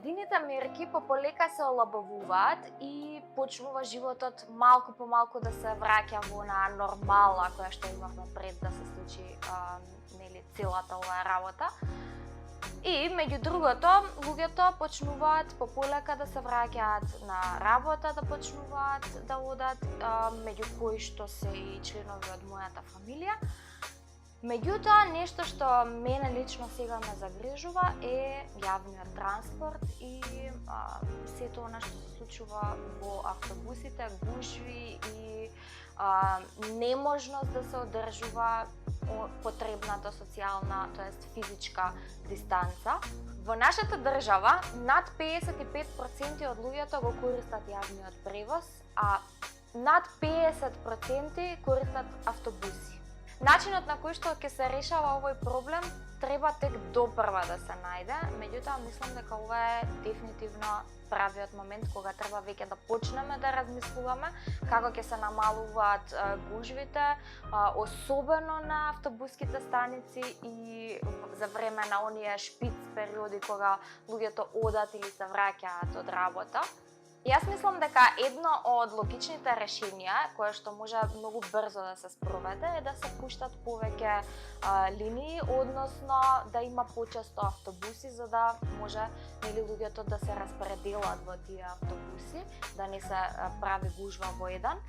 владините мерки полека се олабавуваат и почнува животот малку по малку да се враќа во на нормала која што имавме пред да се случи целата оваа работа. И меѓу другото, луѓето почнуваат полека да се враќаат на работа, да почнуваат да одат, меѓу кои што се и членови од мојата фамилија. Меѓутоа, нешто што мене лично сега ме загрижува е јавниот транспорт и сето она што се случува во автобусите, гужви и неможност да се одржува потребната социјална, тоест физичка дистанца. Во нашата држава над 55% од луѓето го користат јавниот превоз, а над 50% користат автобуси. Начинот на кој што ќе се решава овој проблем треба тек допрва да се најде, меѓутоа мислам дека ова е дефинитивно правиот момент кога треба веќе да почнеме да размислуваме како ќе се намалуваат гужвите, особено на автобуските станици и за време на оние шпиц периоди кога луѓето одат или се враќаат од работа. Јас мислам дека едно од логичните решенија, кое што може многу брзо да се спроведе, е да се пуштат повеќе линии, односно да има почесто автобуси, за да може луѓето да се распределат во тие автобуси, да не се прави гужва во еден.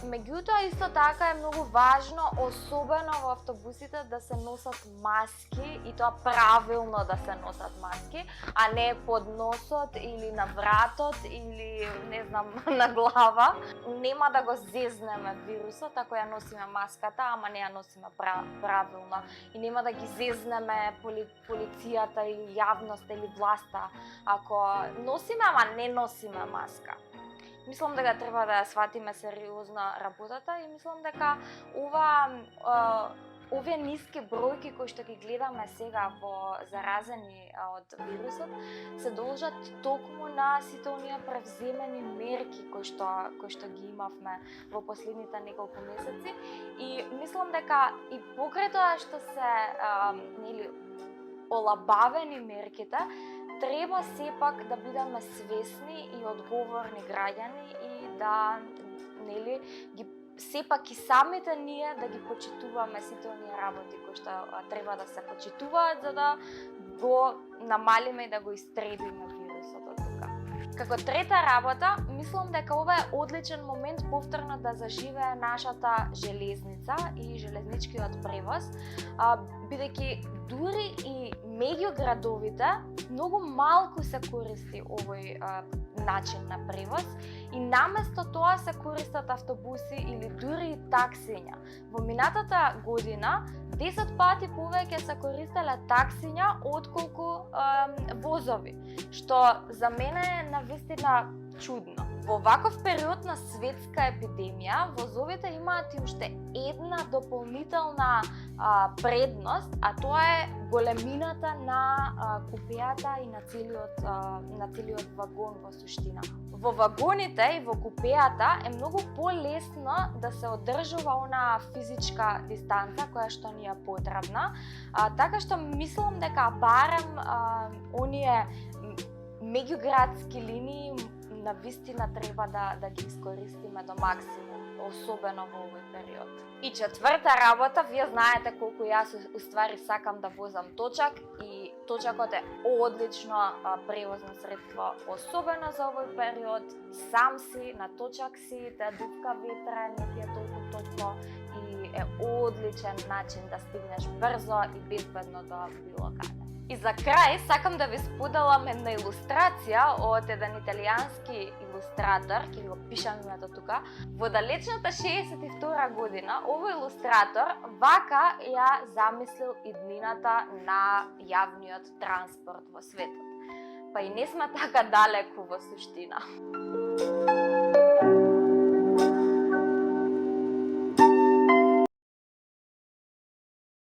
Меѓутоа, исто така е многу важно, особено во автобусите, да се носат маски и тоа правилно да се носат маски, а не под носот или на вратот или не знам на глава. Нема да го зезнеме вирусот ако ја носиме маската, ама не ја носиме правилно, и нема да ги зезнеме полицијата или јавноста или власта ако носиме, ама не носиме маска. Мислам дека треба да ја сватиме сериозно работата и мислам дека овие ниски бројки кои што ги гледаме сега во заразени од вирусот се должат токму на сите оние превземени мерки кои што ги имавме во последните неколку месеци, и мислам дека и покрај тоа што се олабавени мерките, треба сепак да бидеме свесни и одговорни граѓани и да ги сепак и самите ние да ги почитуваме сите оние работи кои што треба да се почитуваат за да го намалиме и да го истребиме вирусот од тука. Како трета работа, мислам дека ова е одличен момент повторно да заживее нашата железница и железничкиот превоз, бидејќи дури и меѓу градовите многу малку се користи овој начин на превоз и наместо тоа се користат автобуси или дури и таксиња. Во минатата година 10 пати повеќе се користеле таксиња отколку возови, што за мене е навистина чудно. Во ваков период на светска епидемија, возовите имаат и уште една дополнителна предност, а тоа е големината на купеата и на целиот вагон во суштина. Во вагоните и во купеата е многу полесно да се одржува онаа физичка дистанца која што ни е потребна, така што мислам дека барем оние меѓуградски линии на вистина треба да ги искористиме до максимум, особено во овој период. И четврта работа, вие знаете колку јас уствари сакам да возам точак и точакот е одлично превозно средство, особено за овој период. Сам си, на точак си, те дувка ветра, не ти е толку топло и е одличен начин да стигнеш брзо и безбедно до било каде. И за крај сакам да ви споделам една илустрација од еден италијански илустратор, ќе го пишам името тука. Во далечната 62 година овој илустратор вака ја замислил иднината на јавниот транспорт во светот. Па и не сме така далеку во суштина.